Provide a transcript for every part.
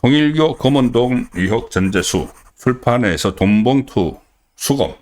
통일교 검은동 의혹 전재수 출판에서 돈봉투 수검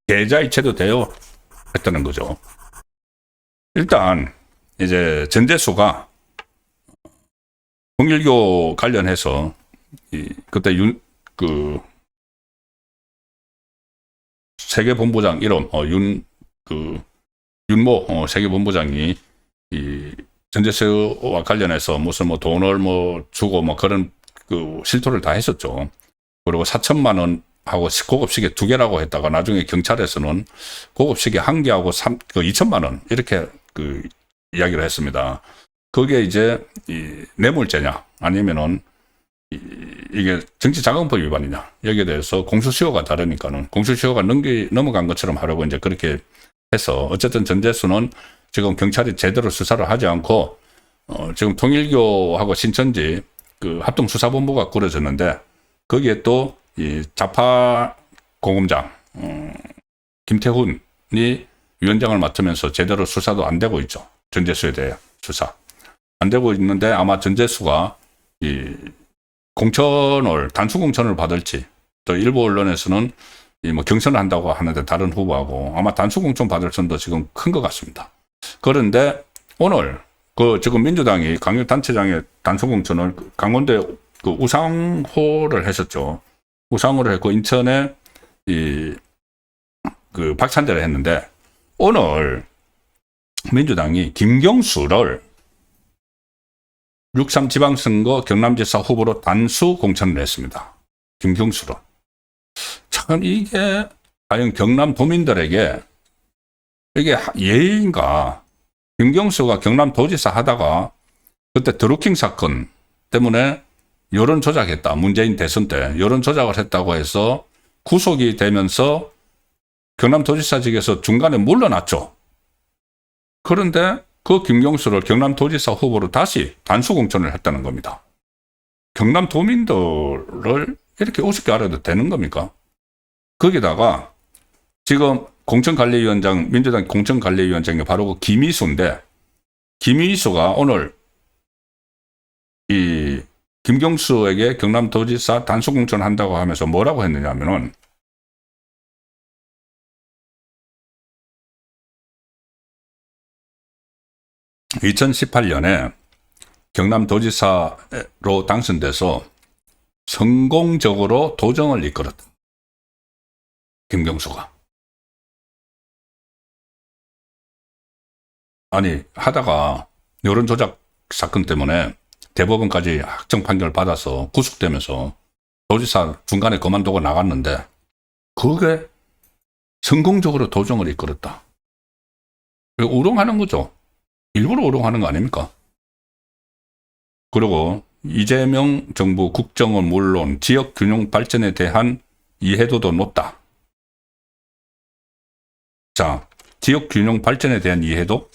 계좌이체도 되어 했다는 거죠. 일단 이제 전재수가 통일교 관련해서 그때 세계본부장 이름 윤모 세계본부장이 전재수와 관련해서 무슨 돈을 주고 그런 실토를 다 했었죠. 그리고 4천만 원 하고 고급시계 2개라고 했다가 나중에 경찰에서는 고급시계 1개하고 2천만 원 이렇게 이야기를 했습니다. 그게 이제 뇌물죄냐 아니면은 이게 정치자금법 위반이냐 여기에 대해서 공수시효가 다르니까는 공수시효가 넘어간 것처럼 하려고 이제 그렇게 해서 어쨌든 전재수는 지금 경찰이 제대로 수사를 하지 않고 지금 통일교하고 신천지 합동수사본부가 꾸려졌는데 거기에 또 이 좌파 공검장 김태훈이 위원장을 맡으면서 제대로 수사도 안 되고 있죠. 전재수에 대해 수사 안 되고 있는데 아마 전재수가 이 단수 공천을 받을지 또 일부 언론에서는 경선을 한다고 하는데 다른 후보하고 아마 단수 공천 받을 선도 지금 큰 것 같습니다. 그런데 오늘 지금 민주당이 강력단체장의 단수 공천을 강원도에 우상호를 했었죠. 우상호를 했고 인천에 박찬대를 했는데 오늘 민주당이 김경수를 6.3 지방선거 경남지사 후보로 단수 공천을 했습니다. 김경수로. 참 이게 과연 경남도민들에게 이게 예의인가. 김경수가 경남도지사 하다가 그때 드루킹 사건 때문에 여론 조작했다. 문재인 대선 때 여론 조작을 했다고 해서 구속이 되면서 경남도지사직에서 중간에 물러났죠. 그런데 그 김경수를 경남도지사 후보로 다시 단수 공천을 했다는 겁니다. 경남도민들을 이렇게 우습게 알아도 되는 겁니까? 거기다가 지금 공천관리위원장, 민주당 공천관리위원장이 바로 그 김희수인데, 김희수가 오늘 이 김경수에게 경남도지사 단수 공천한다고 하면서 뭐라고 했느냐 하면은, (2018년에) 경남도지사로 당선돼서 성공적으로 도정을 이끌었다. 김경수가. 아니 하다가 여론조작 사건 때문에 대법원까지 확정 판결을 받아서 구속되면서 도지사 중간에 그만두고 나갔는데 그게 성공적으로 도정을 이끌었다. 우롱하는 거죠. 일부러 우롱하는 거 아닙니까? 그리고 이재명 정부 국정은 물론 지역균형 발전에 대한 이해도도 높다. 자, 지역균형 발전에 대한 이해도?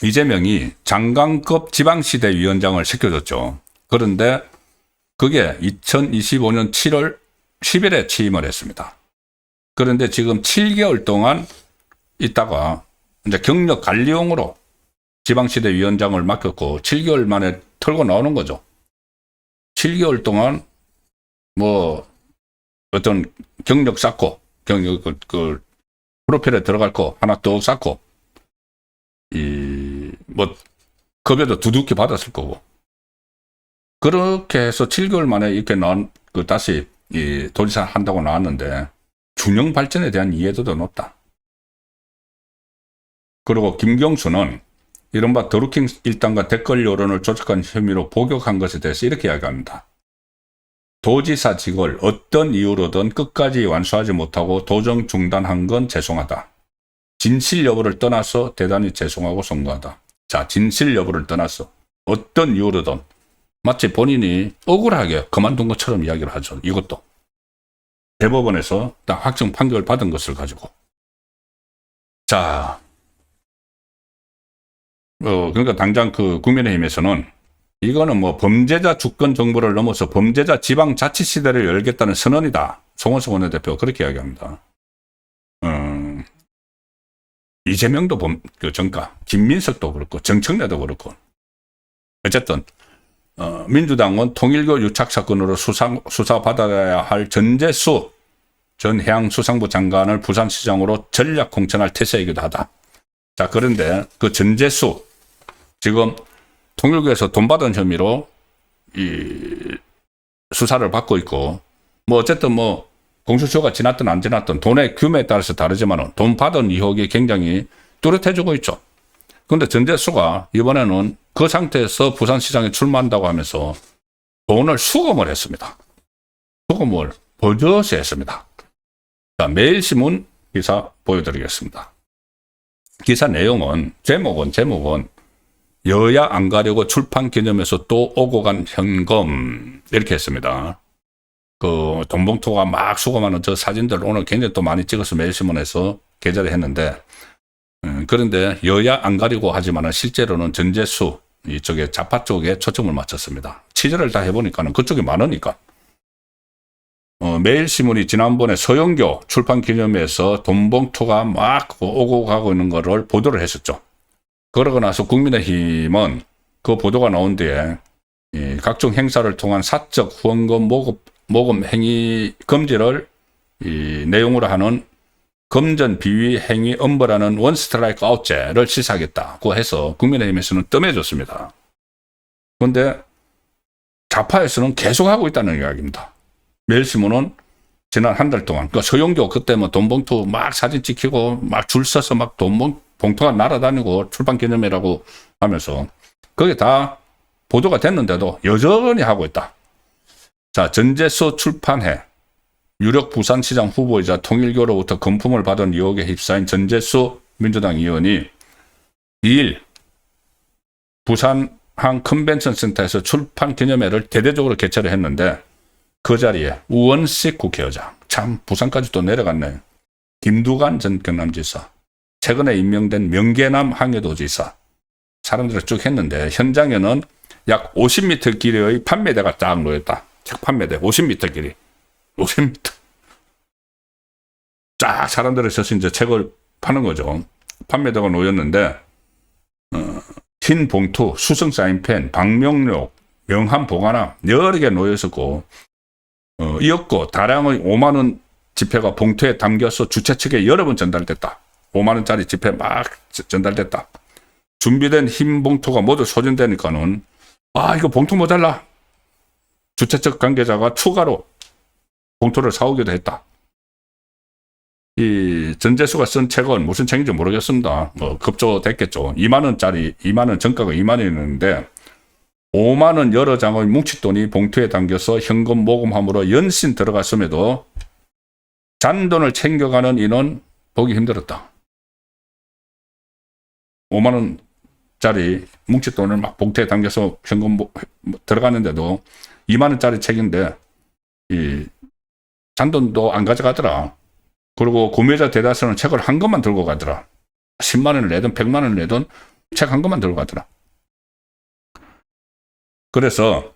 이재명이 장관급 지방시대 위원장을 시켜줬죠. 그런데 그게 2025년 7월 10일에 취임을 했습니다. 그런데 지금 7개월 동안 있다가 이제 경력 관리용으로 지방시대 위원장을 맡겼고 7개월 만에 털고 나오는 거죠. 7개월 동안 어떤 경력 쌓고 프로필에 들어갈 거 하나 또 쌓고 급여도 두둑히 받았을 거고 그렇게 해서 7개월 만에 이렇게 다시 도지사 한다고 나왔는데 균형 발전에 대한 이해도도 높다. 그리고 김경수는 이른바 드루킹 일당과 댓글 여론을 조작한 혐의로 복역한 것에 대해서 이렇게 이야기합니다. 도지사직을 어떤 이유로든 끝까지 완수하지 못하고 도정 중단한 건 죄송하다. 진실 여부를 떠나서 대단히 죄송하고 송구하다. 자, 진실 여부를 떠나서 어떤 이유로든 마치 본인이 억울하게 그만둔 것처럼 이야기를 하죠. 이것도 대법원에서 딱 확정 판결을 받은 것을 가지고. 자, 그러니까 당장 국민의힘에서는 이거는 범죄자 주권 정부를 넘어서 범죄자 지방자치 시대를 열겠다는 선언이다. 송원석 원내대표가 그렇게 이야기합니다. 이재명도 그 전가, 김민석도 그렇고 정청래도 그렇고 어쨌든 민주당은 통일교 유착 사건으로 수사받아야 할 전재수 전 해양수산부 장관을 부산시장으로 전략 공천할 태세이기도 하다. 자, 그런데 그 전재수 지금 통일교에서 돈 받은 혐의로 이 수사를 받고 있고, 뭐 어쨌든 뭐 공수처가 지났든 안 지났든 돈의 규모에 따라서 다르지만 돈 받은 의혹이 굉장히 뚜렷해지고 있죠. 그런데 전재수가 이번에는 그 상태에서 부산시장에 출마한다고 하면서 돈을 수금을 했습니다. 수금을 버젓이 했습니다. 자, 매일신문 기사 보여드리겠습니다. 기사 내용은 제목은 여야 안 가려고 출판 기념에서 또 오고 간 현금 이렇게 했습니다. 그 돈봉투가 막 수금하는 저 사진들 오늘 굉장히 또 많이 찍어서 매일신문에서 게재를 했는데 그런데 여야 안 가리고 하지만 실제로는 전재수 이쪽에 좌파 쪽에 초점을 맞췄습니다. 취재를 다 해보니까는 그쪽이 많으니까. 매일신문이 지난번에 서영교 출판 기념회에서 돈봉투가 막 오고 가고 있는 거를 보도를 했었죠. 그러고 나서 국민의힘은 그 보도가 나온 뒤에 각종 행사를 통한 사적 후원금 모금 행위 금지를 이 내용으로 하는 금전 비위 행위 엄벌하는 원 스트라이크 아웃제를 시사하겠다고 해서 국민의힘에서는 뜸해졌습니다. 그런데 좌파에서는 계속하고 있다는 이야기입니다. 매일신문은 지난 한 달 동안, 그러니까 서영교 그때 뭐 돈봉투 막 사진 찍히고 막 줄 서서 막 돈봉투가 날아다니고 출판 기념회라고 하면서 그게 다 보도가 됐는데도 여전히 하고 있다. 자, 전재수 출판회 유력 부산시장 후보이자 통일교로부터 금품을 받은 의혹에 휩싸인 전재수 민주당 의원이 2일 부산 한 컨벤션 센터에서 출판 기념회를 대대적으로 개최를 했는데 그 자리에 우원식 국회의장, 참 부산까지 또 내려갔네. 김두관 전 경남지사, 최근에 임명된 명계남 항해도지사, 사람들을 쭉 했는데 현장에는 약 50m 길이의 판매대가 딱 놓였다. 책 판매대 50m 길이. 50m. 쫙 사람들이 서서 이제 책을 파는 거죠. 판매대가 놓였는데 흰 봉투, 수성 사인펜, 방명록, 명함 보관함 여러 개 놓여 있었고 이었고 다량의 5만 원 지폐가 봉투에 담겨서 주최 측에 여러 번 전달됐다. 5만 원짜리 지폐 막 전달됐다. 준비된 흰 봉투가 모두 소진되니까는 이거 봉투 모자라. 주최 측 관계자가 추가로 봉투를 사오기도 했다. 이 전재수가 쓴 책은 무슨 책인지 모르겠습니다. 뭐 급조됐겠죠. 2만 원짜리 2만 원 정가가 2만 원이었는데 5만 원 여러 장의 뭉칫돈이 봉투에 담겨서 현금 모금함으로 연신 들어갔음에도 잔돈을 챙겨가는 이는 보기 힘들었다. 5만 원짜리 뭉칫돈을 막 봉투에 담겨서 현금 들어갔는데도 2만 원짜리 책인데 이 잔돈도 안 가져가더라. 그리고 구매자 대다수는 책을 한 권만 들고 가더라. 10만 원을 내든 100만 원을 내든 책 한 권만 들고 가더라. 그래서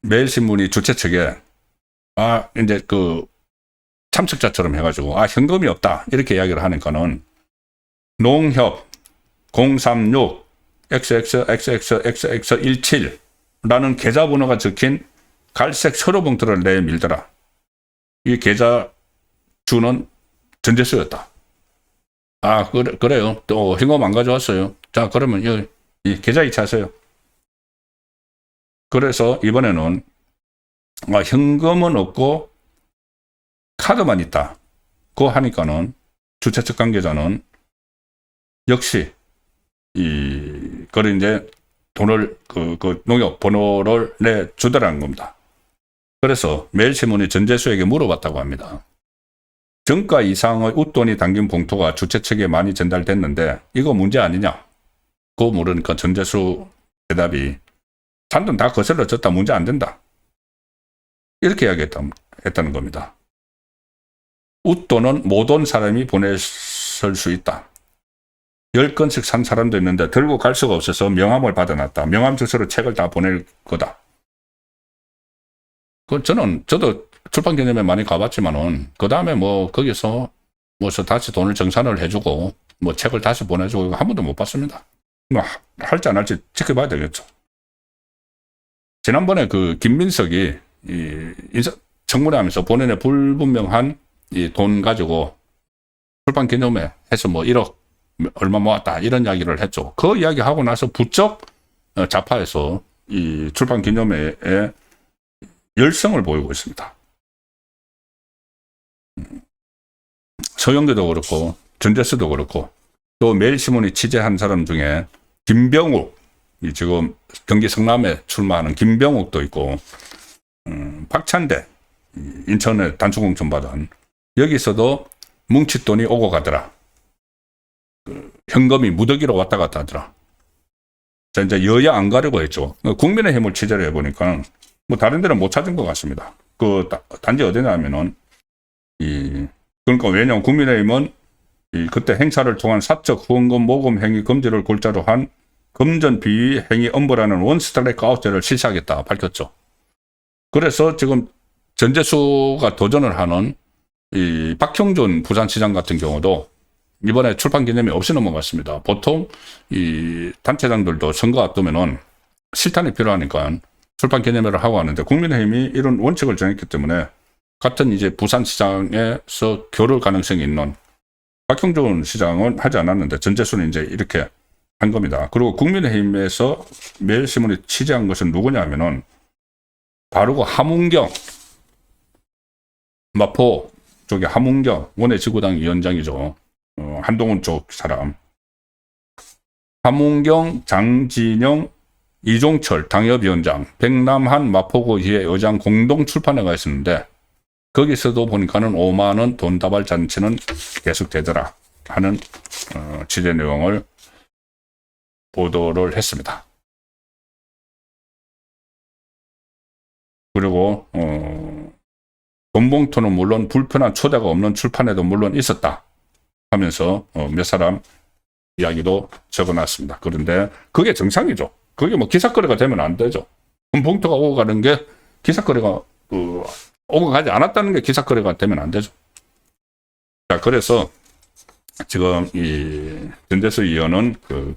매일신문이 주최 측에 이제 그 참석자처럼 해가지고 현금이 없다 이렇게 이야기를 하니까는 농협 036 XXXXX17라는 계좌번호가 적힌 갈색 서류 봉투를 내밀더라. 이 계좌 주는 전재수였다. 그래요. 또 현금 안 가져왔어요. 자, 그러면 이 계좌 이체하세요. 그래서 이번에는 현금은 없고 카드만 있다. 그거 하니까는 주최 측 관계자는 역시 그걸 이제 돈을 그 농협 번호를 내주더라는 겁니다. 그래서 매일신문이 전재수에게 물어봤다고 합니다. 정가 이상의 웃돈이 담긴 봉투가 주최 측에 많이 전달됐는데 이거 문제 아니냐? 그거 물으니까 전재수 대답이 잔돈 다 거슬러졌다. 문제 안 된다. 이렇게 이야기했다는 겁니다. 웃돈은 못 온 사람이 보냈을 수 있다. 10건씩 산 사람도 있는데 들고 갈 수가 없어서 명함을 받아놨다. 명함 주소로 책을 다 보낼 거다. 저도 출판 기념회 많이 가봤지만은 그 다음에 뭐 거기서 다시 돈을 정산을 해주고 뭐 책을 다시 보내주고 이거 한 번도 못 봤습니다. 뭐 할지 안 할지 지켜봐야 되겠죠. 지난번에 그 김민석이 청문회하면서 본인의 불분명한 이 돈 가지고 출판 기념회 해서 뭐 1억 얼마 모았다 이런 이야기를 했죠. 그 이야기 하고 나서 부쩍 좌파에서 이 출판 기념회에 열성을 보이고 있습니다. 서영교도 그렇고 전재수도 그렇고 또 매일신문이 취재한 사람 중에 김병욱, 지금 경기 성남에 출마하는 김병욱도 있고 박찬대, 인천에 단수공천 받은 여기서도 뭉칫돈이 오고 가더라. 현금이 무더기로 왔다 갔다 하더라. 자, 이제 여야 안 가려고 했죠. 국민의힘을 취재를 해보니까 뭐 다른 데는 못 찾은 것 같습니다. 그 단지 어디냐면은 그러니까 왜냐하면 국민의힘은 그때 행사를 통한 사적 후원금 모금 행위 금지를 골자로 한 금전 비위 행위 엄벌하는 원스트라이크 아웃제를 실시하겠다 밝혔죠. 그래서 지금 전재수가 도전을 하는 이 박형준 부산시장 같은 경우도 이번에 출판 기념회 없이 넘어갔습니다. 보통 이 단체장들도 선거 앞두면은 실탄이 필요하니까 출판 기념회를 하고 하는데 국민의힘이 이런 원칙을 정했기 때문에 같은 이제 부산시장에서 교류 가능성이 있는 박형준 시장은 하지 않았는데 전재수는 이제 이렇게 한 겁니다. 그리고 국민의힘에서 매일신문이 취재한 것은 누구냐면은 바로 그 함운경, 마포 쪽에 함운경 원외지구당 위원장이죠. 한동훈 쪽 사람. 함운경, 장진영, 이종철 당협위원장, 백남한 마포구의 의장 공동 출판회가 있었는데 거기서도 보니까는 5만 원 돈다발 잔치는 계속되더라 하는 취재 내용을 보도를 했습니다. 그리고 돈봉투는 물론 불편한 초대가 없는 출판회도 물론 있었다 하면서 몇 사람 이야기도 적어놨습니다. 그런데 그게 정상이죠. 그게 뭐 기사거리가 되면 안 되죠. 돈봉투가 오고 가는 게 기사거리가 오고 가지 않았다는 게 기사거리가 되면 안 되죠. 자, 그래서 지금 이 전재수 의원은 그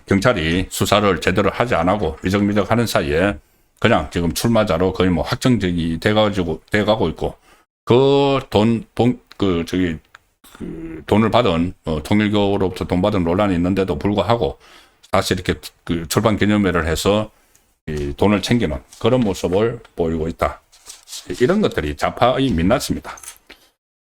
경찰이 수사를 제대로 하지 않고 위적미적 하는 사이에 그냥 지금 출마자로 거의 뭐 확정적이 돼가고 있고 그 돈을 받은 통일교로부터 돈 받은 논란이 있는데도 불구하고 다시 이렇게 그 출판 기념회를 해서 이 돈을 챙기는 그런 모습을 보이고 있다. 이런 것들이 좌파의 민낯입니다.